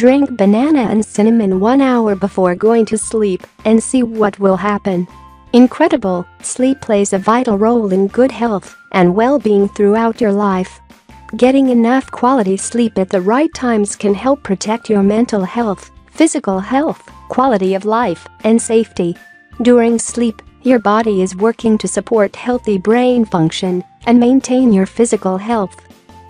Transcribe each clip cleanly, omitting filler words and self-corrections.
Drink banana and cinnamon 1 hour before going to sleep and see what will happen. Incredible, sleep plays a vital role in good health and well-being throughout your life. Getting enough quality sleep at the right times can help protect your mental health, physical health, quality of life, and safety. During sleep, your body is working to support healthy brain function and maintain your physical health.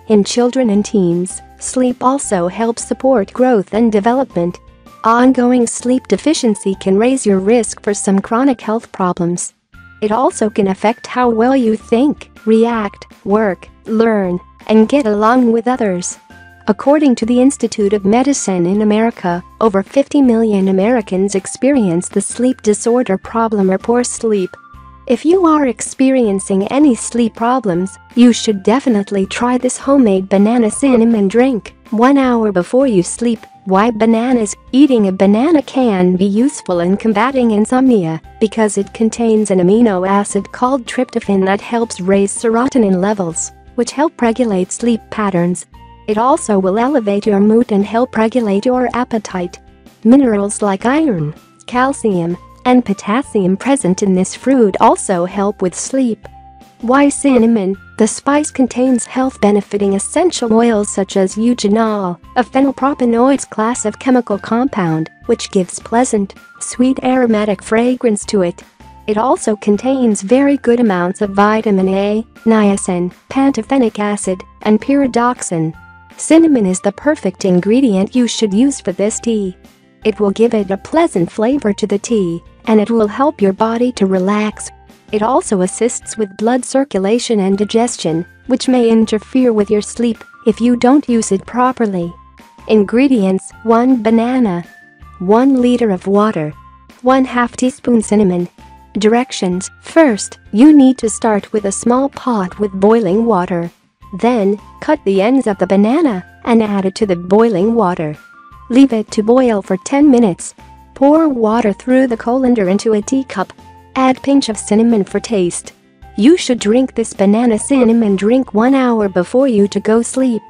In children and teens, sleep also helps support growth and development. Ongoing sleep deficiency can raise your risk for some chronic health problems. It also can affect how well you think, react, work, learn, and get along with others. According to the Institute of Medicine in America, over 50 million Americans experience the sleep disorder problem or poor sleep. If you are experiencing any sleep problems, you should definitely try this homemade banana cinnamon drink 1 hour before you sleep. Why bananas? Eating a banana can be useful in combating insomnia because it contains an amino acid called tryptophan that helps raise serotonin levels, which help regulate sleep patterns. It also will elevate your mood and help regulate your appetite. Minerals like iron, calcium, and potassium present in this fruit also help with sleep. Why cinnamon? The spice contains health-benefiting essential oils such as eugenol, a phenylpropanoids class of chemical compound, which gives pleasant, sweet aromatic fragrance to it. It also contains very good amounts of vitamin A, niacin, pantothenic acid, and pyridoxine. Cinnamon is the perfect ingredient you should use for this tea. It will give it a pleasant flavor to the tea, and it will help your body to relax. It also assists with blood circulation and digestion, which may interfere with your sleep if you don't use it properly. Ingredients: 1 banana, 1 liter of water, 1/2 teaspoon cinnamon. Directions: first, you need to start with a small pot with boiling water. Then, cut the ends of the banana and add it to the boiling water. Leave it to boil for 10 minutes. Pour water through the colander into a teacup. Add pinch of cinnamon for taste. You should drink this banana cinnamon drink 1 hour before you to go sleep.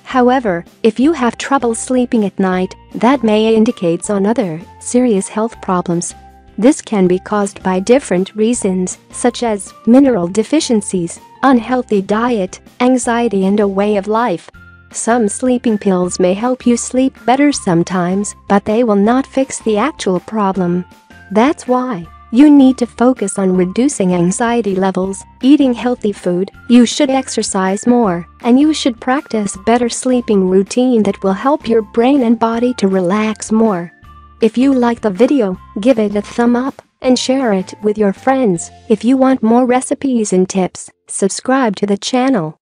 However, if you have trouble sleeping at night, that may indicate on other serious health problems. This can be caused by different reasons, such as mineral deficiencies, unhealthy diet, anxiety, and a way of life. Some sleeping pills may help you sleep better sometimes, but they will not fix the actual problem. That's why you need to focus on reducing anxiety levels, eating healthy food, you should exercise more, and you should practice better sleeping routine that will help your brain and body to relax more. If you like the video, give it a thumb up and share it with your friends. If you want more recipes and tips, subscribe to the channel.